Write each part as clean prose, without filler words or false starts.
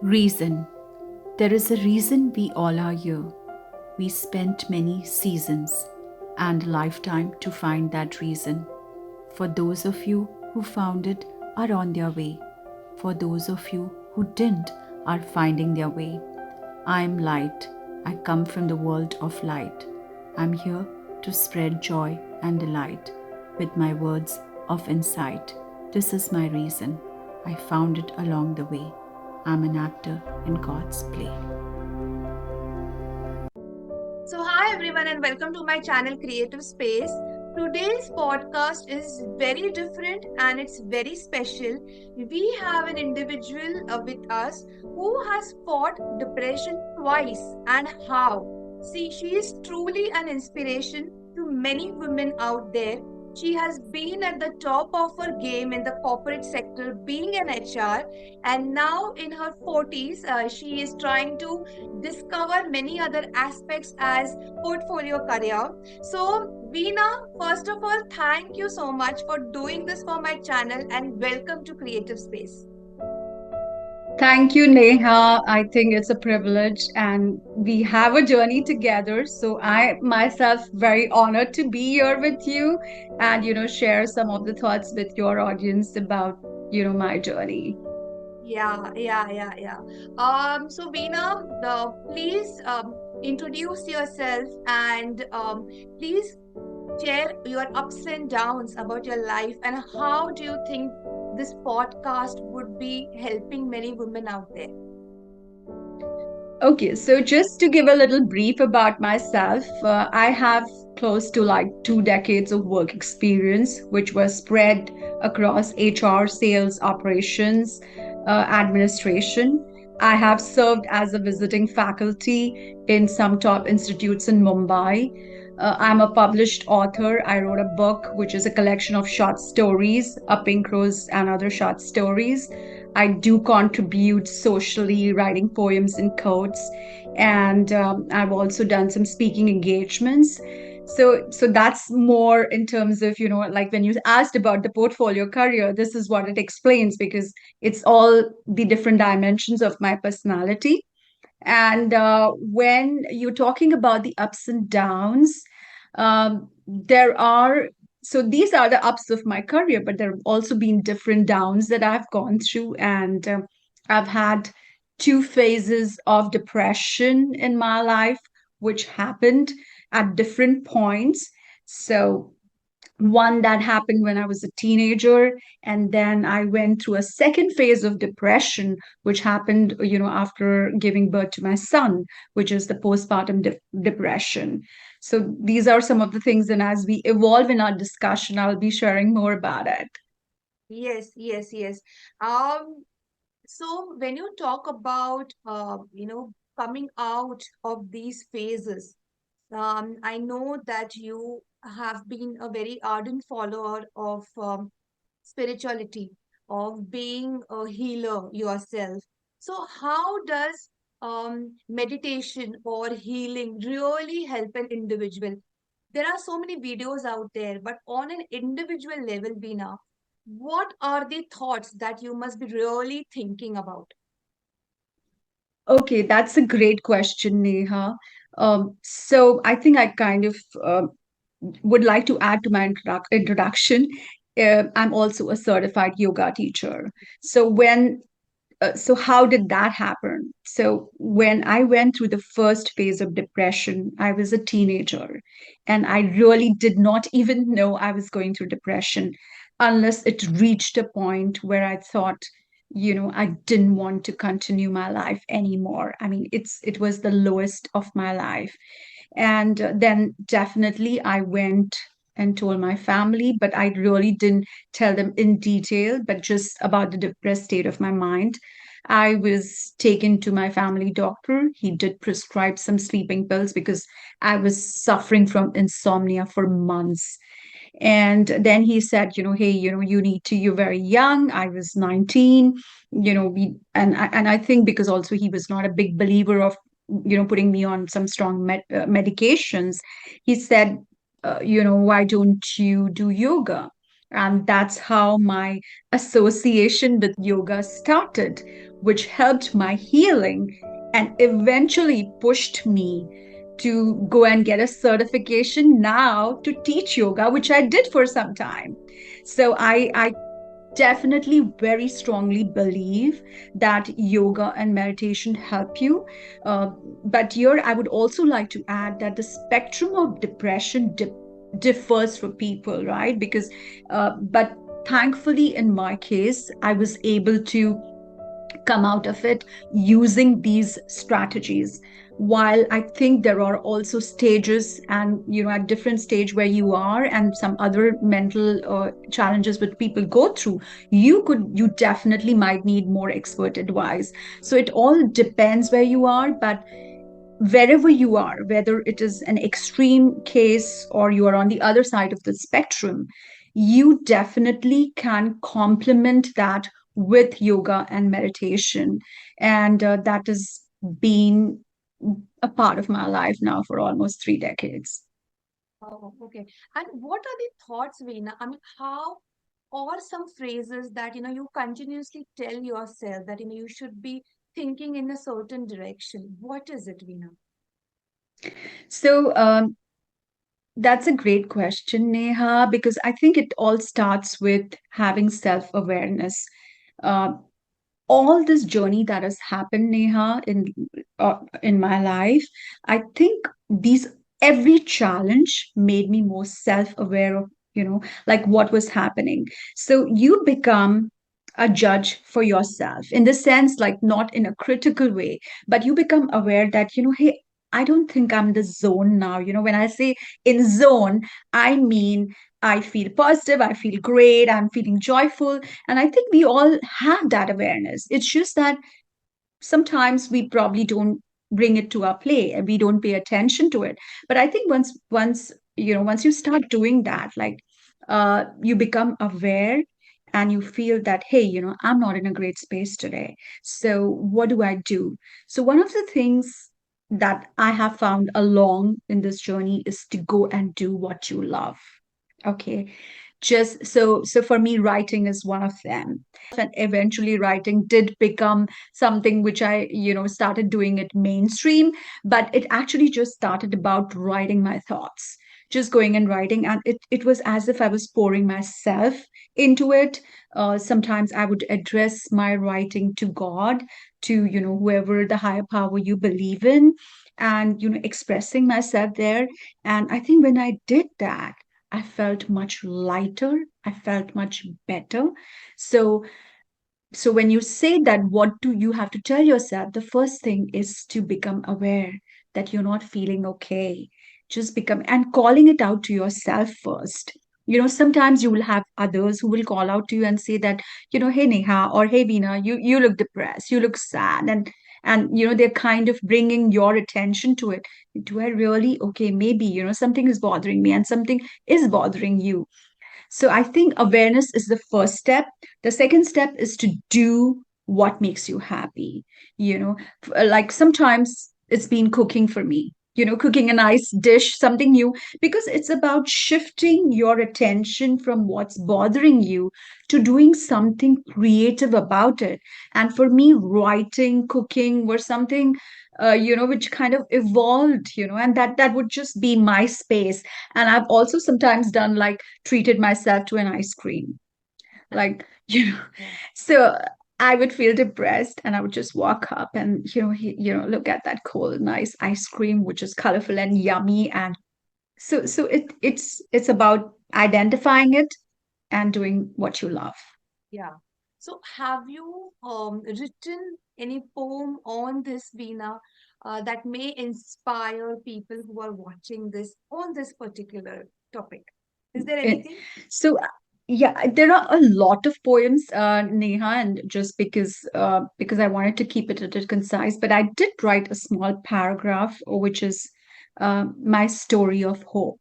Reason. There is a reason we all are here. We spent many seasons and a lifetime to find that reason. For those of you who found it are on their way. For those of you who didn't are finding their way. I am light. I come from the world of light. I'm here to spread joy and delight with my words of insight. This is my reason. I found it along the way. I'm an actor in God's play. So, hi everyone, and welcome to my channel Creative Space. Today's podcast is very different and it's very special. We have an individual with us who has fought depression twice and how. See, she is truly an inspiration to many women out there. She has been at the top of her game in the corporate sector, being an HR, and now in her 40s, she is trying to discover many other aspects as portfolio career. So, Veena, first of all, thank you so much for doing this for my channel and welcome to Creative Space. Thank you, Neha. I think it's a privilege and we have a journey together. So I myself very honored to be here with you and share some of the thoughts with your audience about my journey. Yeah. So Veena, please introduce yourself and please share your ups and downs about your life and how do you think this podcast would be helping many women out there? Okay, so just to give a little brief about myself, I have close to like 2 decades of work experience, which was spread across HR, sales, operations, administration. I have served as a visiting faculty in some top institutes in Mumbai. I'm a published author. I wrote a book, which is a collection of short stories, A Pink Rose and Other Short Stories. I do contribute socially, writing poems and quotes, and I've also done some speaking engagements. So that's more in terms of like when you asked about the portfolio career, this is what it explains because it's all the different dimensions of my personality. And when you're talking about the ups and downs, there are so these are the ups of my career, but there have also been different downs that I've gone through, and I've had 2 phases of depression in my life, which happened at different points. So one that happened when I was a teenager, and then I went through a second phase of depression, which happened, after giving birth to my son, which is the postpartum depression. So these are some of the things, and as we evolve in our discussion, I'll be sharing more about it. Yes. Um, so when you talk about coming out of these phases, I know that you have been a very ardent follower of spirituality, of being a healer yourself. So how does meditation or healing really help an individual? There are so many videos out there, but on an individual level, Bina, what are the thoughts that you must be really thinking about? Okay, that's a great question, Neha. So I think I kind of would like to add to my introduction. I'm also a certified yoga teacher. So so how did that happen? So when I went through the first phase of depression, I was a teenager, and I really did not even know I was going through depression unless it reached a point where I thought, I didn't want to continue my life anymore. I mean, it was the lowest of my life. And then definitely I went and told my family, but I really didn't tell them in detail, but just about the depressed state of my mind. I was taken to my family doctor. He did prescribe some sleeping pills because I was suffering from insomnia for months. And then he said, hey, you need to, you're very young. I was 19, and I think because also he was not a big believer of, putting me on some strong medications. He said, why don't you do yoga? And that's how my association with yoga started. which helped my healing and eventually pushed me to go and get a certification now to teach yoga, which I did for some time. So I definitely very strongly believe that yoga and meditation help you. Uh, but here, I would also like to add that the spectrum of depression differs for people, right? But thankfully, in my case, I was able to come out of it using these strategies. While I think there are also stages, and at different stage where you are and some other mental challenges which people go through, you definitely might need more expert advice. So it all depends where you are, but wherever you are, whether it is an extreme case or you are on the other side of the spectrum, you definitely can complement that with yoga and meditation. And that has been a part of my life now for almost 3 decades. Oh, okay. And what are the thoughts, Veena? I mean, how or some phrases that you continuously tell yourself that you should be thinking in a certain direction? What is it, Veena? So that's a great question, Neha, because I think it all starts with having self awareness. Uh, all this journey that has happened, Neha, in my life, I think these every challenge made me more self-aware of, like what was happening. So you become a judge for yourself in the sense, like not in a critical way, but you become aware that, hey, I don't think I'm the zone now. When I say in zone, I mean I feel positive, I feel great, I'm feeling joyful, and I think we all have that awareness. It's just that sometimes we probably don't bring it to our play and we don't pay attention to it. But I think once you start doing that, like you become aware and you feel that, hey, I'm not in a great space today. So what do I do? So one of the things that I have found along in this journey is to go and do what you love. Okay. Just so for me, writing is one of them. And eventually writing did become something which I, started doing it mainstream, but it actually just started about writing my thoughts, just going and writing. And it was as if I was pouring myself into it. Sometimes I would address my writing to God, to, whoever the higher power you believe in, and, expressing myself there. And I think when I did that, I felt much lighter. I felt much better. So, so when you say that, what do you have to tell yourself? The first thing is to become aware that you're not feeling okay. Just become and calling it out to yourself first. Sometimes you will have others who will call out to you and say that, hey Neha or hey Veena, you look depressed, you look sad, and they're kind of bringing your attention to it. Do I really? Okay, maybe something is bothering me and something is bothering you. So I think awareness is the first step. The second step is to do what makes you happy. Like sometimes it's been cooking for me. Cooking a nice dish, something new, because it's about shifting your attention from what's bothering you to doing something creative about it. And for me, writing, cooking were something, which kind of evolved, and that would just be my space. And I've also sometimes done like treated myself to an ice cream. Like, Yeah. so I would feel depressed and I would just walk up and, look at that cold, nice ice cream, which is colorful and yummy. And so it's about identifying it and doing what you love. Yeah. So have you written any poem on this, Veena, that may inspire people who are watching this on this particular topic? Is there Eh, anything? So, yeah, there are a lot of poems, Neha, and just because I wanted to keep it a little concise, but I did write a small paragraph, which is my story of hope.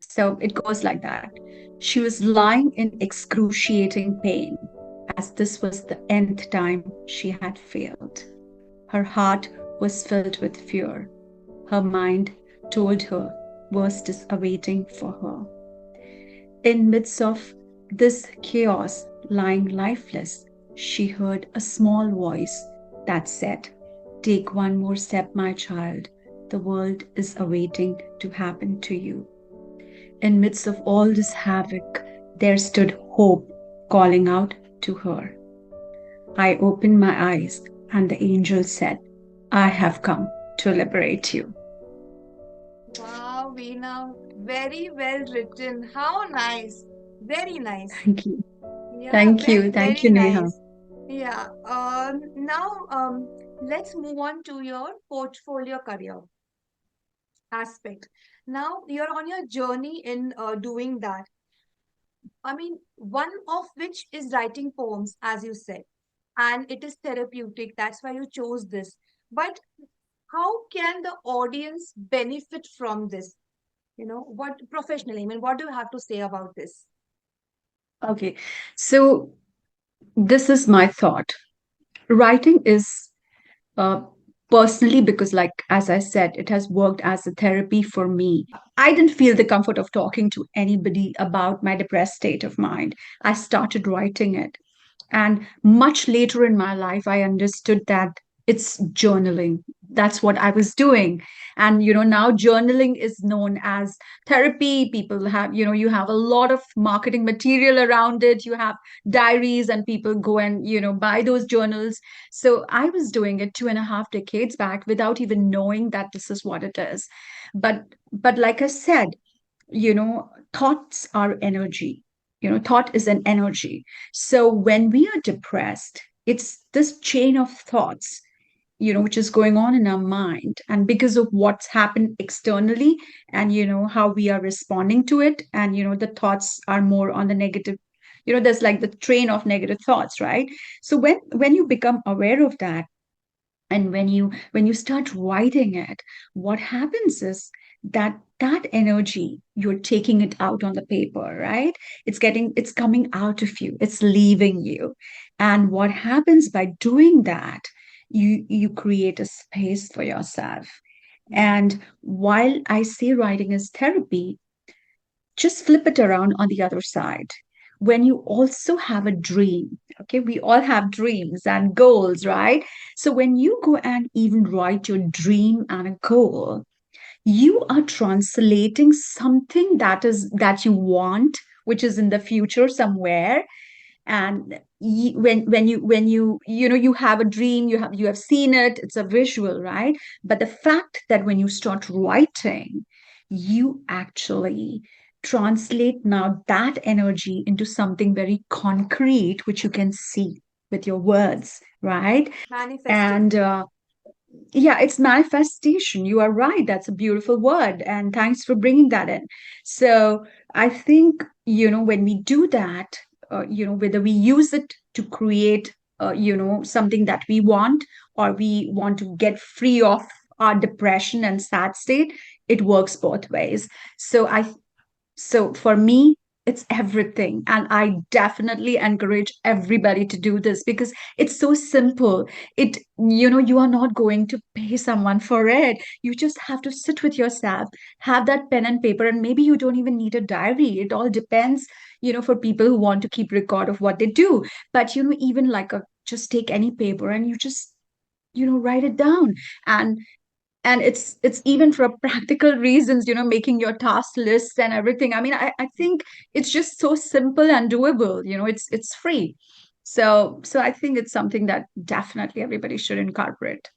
So it goes like that. She was lying in excruciating pain, as this was the nth time she had failed. Her heart was filled with fear. Her mind told her worst is awaiting for her. In midst of this chaos, lying lifeless, she heard a small voice that said, "Take one more step, my child. The world is awaiting to happen to you." In midst of all this havoc, there stood hope calling out to her. I opened my eyes, and the angel said, "I have come to liberate you." Wow, Veena, very well written. How nice. Very nice. Thank you. Yeah, Thank very, you. Thank very you, Neha. nice. Yeah. Now, let's move on to your portfolio career aspect. Now, you're on your journey in doing that. I mean, one of which is writing poems, as you said, and it is therapeutic. That's why you chose this. But how can the audience benefit from this? What professionally, I mean, what do you have to say about this? Okay. So, this is my thought. Writing is uh, personally, because, like, as I said, it has worked as a therapy for me. I didn't feel the comfort of talking to anybody about my depressed state of mind. I started writing it. And much later in my life, I understood that it's journaling. That's what I was doing. And, now journaling is known as therapy. People have, you have a lot of marketing material around it. You have diaries, and people go and, buy those journals. So I was doing it 2.5 decades back without even knowing that this is what it is. But like I said, thoughts are energy. Thought is an energy. So when we are depressed, it's this chain of thoughts, which is going on in our mind. And because of what's happened externally, and, how we are responding to it, and, the thoughts are more on the negative, there's like the train of negative thoughts, right? So when you become aware of that, and when you start writing it, what happens is that energy, you're taking it out on the paper, right? It's coming out of you, it's leaving you. And what happens by doing that, you create a space for yourself. And while I say writing is therapy, just flip it around on the other side. When you also have a dream, okay, we all have dreams and goals, right? So when you go and even write your dream and a goal, you are translating something that you want, which is in the future somewhere. And when you have a dream, you have seen it, it's a visual, right? But the fact that when you start writing, you actually translate now that energy into something very concrete, which you can see with your words, right? Manifesting. And yeah, it's manifestation. You are right. That's a beautiful word. And thanks for bringing that in. So I think, when we do that, whether we use it to create, something that we want, or we want to get free of our depression and sad state, it works both ways. So for me, it's everything. And I definitely encourage everybody to do this because it's so simple. You are not going to pay someone for it. You just have to sit with yourself, have that pen and paper, and maybe you don't even need a diary. It all depends, for people who want to keep record of what they do. But, even like just take any paper and you just, write it down. And it's even for practical reasons, making your task lists and everything. I mean, I think it's just so simple and doable. It's free. So I think it's something that definitely everybody should incorporate.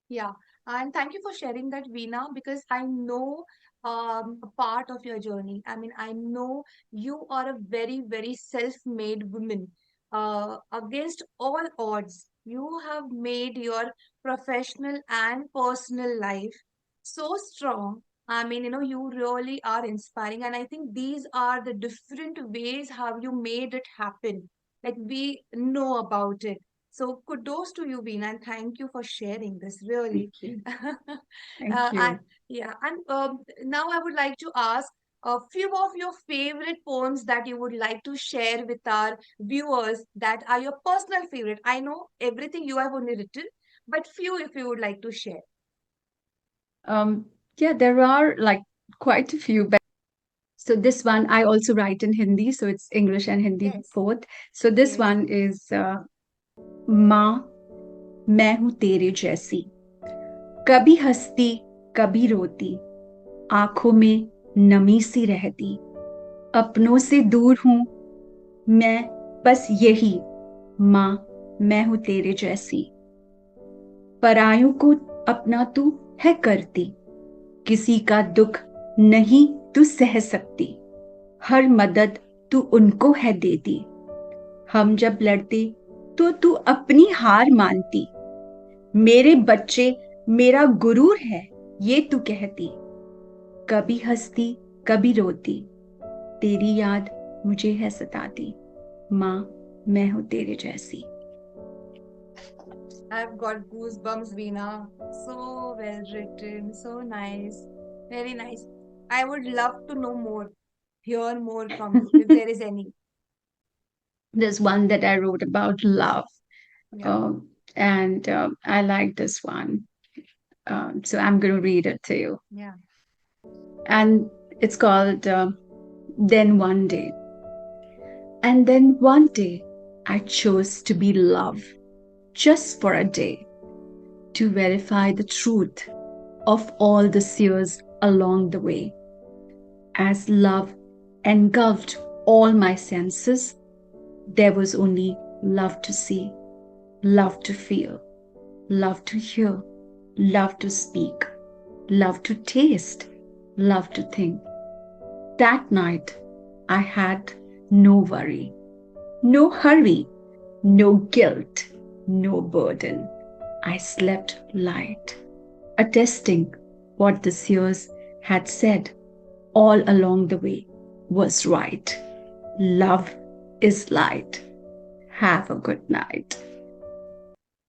Yeah, and thank you for sharing that, Veena, because I know a part of your journey. I mean, I know you are a very, very self-made woman. Against all odds, you have made your professional and personal life so strong. I mean, you really are inspiring, and I think these are the different ways how you made it happen. Like we know about it. So kudos to you, Veena, and thank you for sharing this, Thank really. you. Thank And you. yeah, and now I would like to ask a few of your favorite poems that you would like to share with our viewers that are your personal favorite. I know everything you have only written, but few if you would like to share. um yeah, there are like quite a few. So this one I also write in Hindi, so it's English and Hindi Yes, both. So this yes. one is Ma. मैं हूं तेरे जैसी, कभी हंसती कभी रोती, आंखों में नमी सी रहती, अपनों से दूर हूं मैं, बस यही, माँ मैं हूं तेरे जैसी, परायों को अपना तू है करती, किसी का दुख नहीं तू सह सकती, हर मदद तू उनको है देती, हम जब लड़ते तो तू अपनी हार मानती, मेरे बच्चे मेरा गुरूर है ये तू कहती, कभी हंसती कभी रोती, तेरी याद मुझे है सताती, माँ मैं हूं तेरे जैसी. I've got goosebumps, Veena. So well written, so nice, very nice. I would love to know more, hear more from you, if there is any. There's one that I wrote about love, Yeah, um, and I like this one. So I'm going to read it to you. yeah. And it's called Then One Day. And then one day, I chose to be love just for a day to verify the truth of all the years along the way. As love engulfed all my senses, there was only love to see, love to feel, love to hear, love to speak, love to taste, love to think. That night, I had no worry, no hurry, no guilt, no burden. I slept light, attesting what the seers had said all along the way was right. Love is light. Have a good night.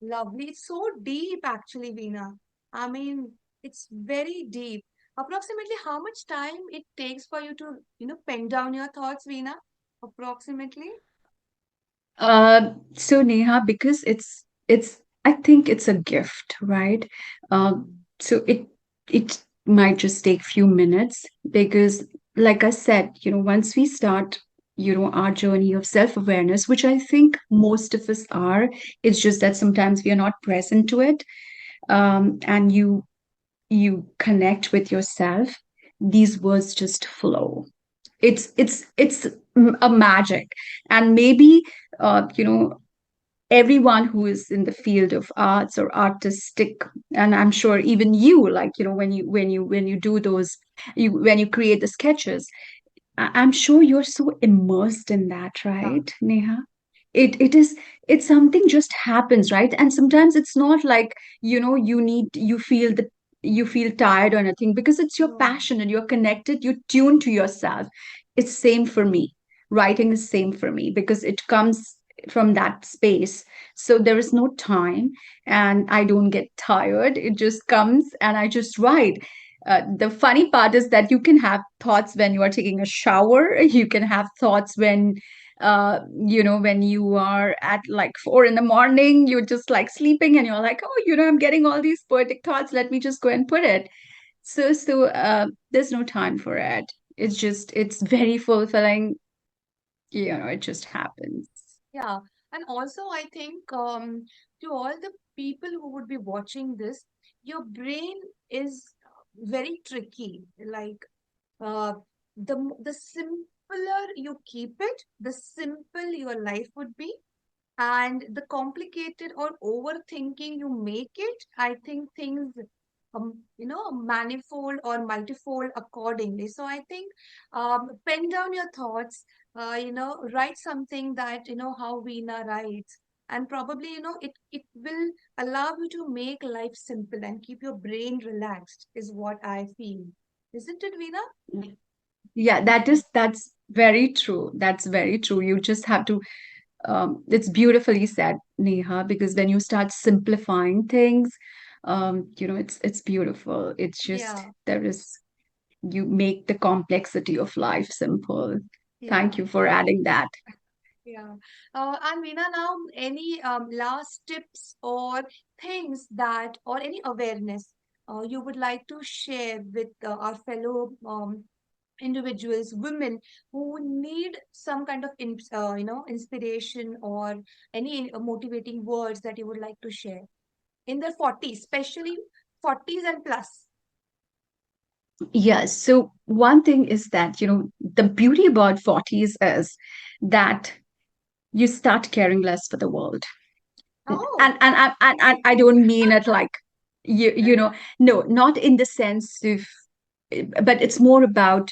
Lovely. It's so deep, actually, Veena. I mean, it's very deep. Approximately how much time it takes for you to, pen down your thoughts, Veena? Approximately? So Neha, because it's I think it's a gift, right? So it might just take few minutes because, like I said, once we start, our journey of self-awareness, which I think most of us are, it's just that sometimes we are not present to it. And you connect with yourself, these words just flow. It's a magic. And maybe everyone who is in the field of arts or artistic, and I'm sure even you, like, when you do those, when you create the sketches, I'm sure you're so immersed in that, Yeah. right, Neha? It's something just happens, right? And sometimes it's not like, you feel tired or anything, because it's your No. passion and you're connected, you tune to yourself. It's same for me. Writing is same for me because it comes from that space. So there is no time, and I don't get tired. It just comes and I just write. The funny part is that you can have thoughts when you are taking a shower. You can have thoughts when you are at like 4 in the morning, you're just like sleeping and you're like, oh, I'm getting all these poetic thoughts. Let me just go and put it. So there's no time for it. It's very fulfilling. It just happens. Yeah. And also, I think to all the people who would be watching this, your brain is very tricky. Like, uh, the simpler you keep it, the simple your life would be. And the complicated or overthinking you make it, I think things manifold or multifold accordingly. So I think pen down your thoughts, write something that how Veena writes, and probably it will allow you to make life simple and keep your brain relaxed, is what I feel. Isn't it, Veena? Yeah, that's very true. That's very true. You just have to, it's beautifully said, Neha, because when you start simplifying things, it's beautiful. It's just Yeah, there is you make the complexity of life simple. yeah. Thank you for adding that. Yeah. And Veena, now any last tips or things that, or any awareness you would like to share with our fellow individuals, women who need some kind of inspiration or any motivating words that you would like to share? in their 40s, especially 40s and plus. Yes. So one thing is that, the beauty about 40s is that you start caring less for the world. And Oh, I don't mean it like no, not in the sense of, but it's more about,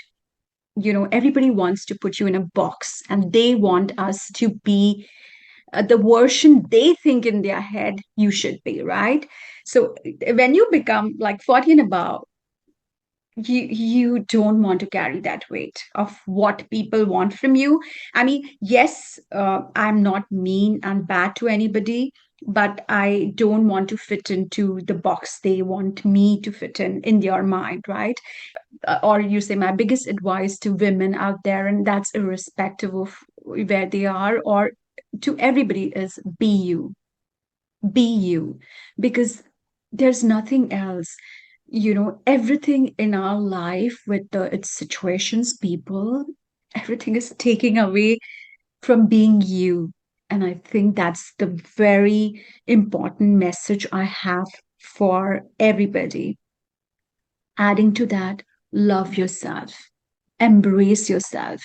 everybody wants to put you in a box and they want us to be the version they think in their head you should be, right? So when you become like 40 and above, you don't want to carry that weight of what people want from you. I mean, yes, I'm not mean and bad to anybody, but I don't want to fit into the box they want me to fit in their mind, right? Or you say my biggest advice to women out there, and that's irrespective of where they are, or to everybody, is be you, because there's nothing else. Everything in our life with its situations, people, everything is taking away from being you. And I think that's the very important message I have for everybody. Adding to that, love yourself, embrace yourself.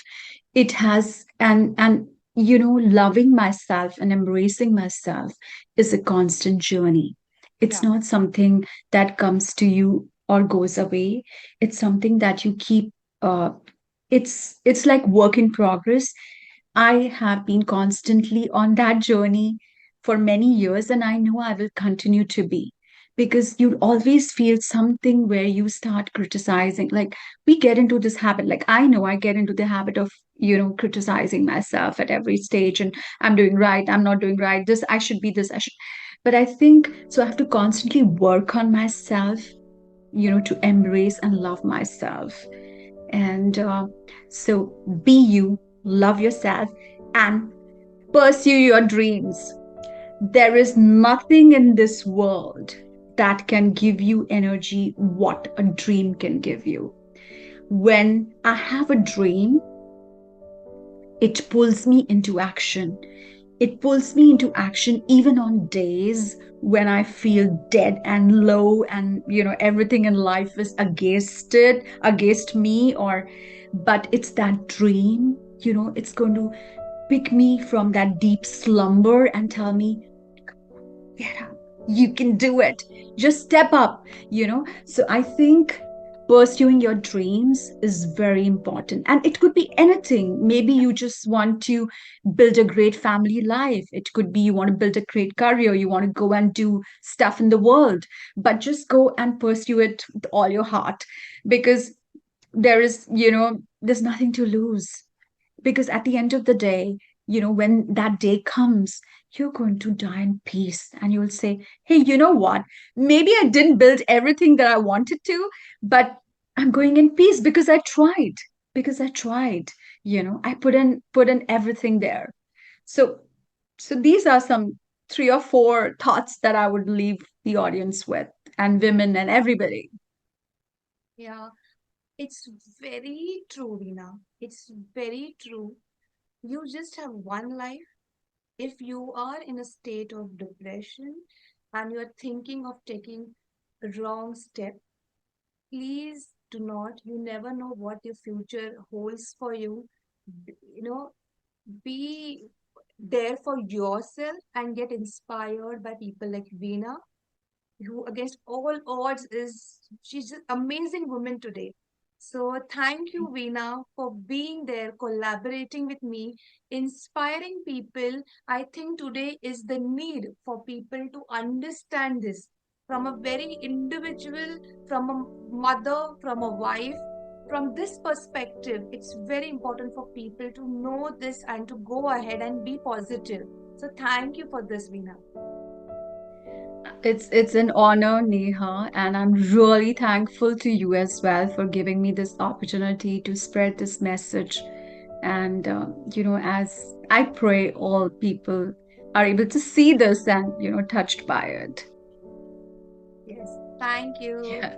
It has, and loving myself and embracing myself is a constant journey. It's yeah. not something that comes to you or goes away. It's something that you keep, uh, it's like work in progress. I have been constantly on that journey for many years, and I know I will continue to be, because you always feel something where you start criticizing. Like, we get into this habit. Like, I know I get into the habit of, criticizing myself at every stage, and I'm doing right, I'm not doing right, this, I should be this, I should. But I think so, I have to constantly work on myself, to embrace and love myself. And so be you, love yourself, and pursue your dreams. There is nothing in this world that can give you energy what a dream can give you. When I have a dream, it pulls me into action. It pulls me into action even on days when I feel dead and low, and everything in life is against me, or but it's that dream, it's going to pick me from that deep slumber and tell me, get up, you can do it, just step up. So I think pursuing your dreams is very important, and it could be anything. Maybe you just want to build a great family life, it could be you want to build a great career, you want to go and do stuff in the world, but just go and pursue it with all your heart, because there's nothing to lose. Because at the end of the day, when that day comes, you're going to die in peace, and you'll say, hey, you know what, maybe I didn't build everything that I wanted to, but I'm going in peace because I tried. I put in everything there. So so these are some 3 or 4 thoughts that I would leave the audience with, and women and everybody. Yeah, it's very true, Veena. It's very true. You just have one life. If you are in a state of depression and you're thinking of taking a wrong step, please do not. You never know what your future holds for you. You know, be there for yourself and get inspired by people like Veena, who against all odds is she's an amazing woman today. So thank you, Veena, for being there, collaborating with me, inspiring people. I think today is the need for people to understand this from a very individual, from a mother, from a wife. From this perspective, it's very important for people to know this and to go ahead and be positive. So thank you for this, Veena. It's an honor, Neha, and I'm really thankful to you as well for giving me this opportunity to spread this message. And as I pray all people are able to see this and touched by it. Yes, thank you. Yeah.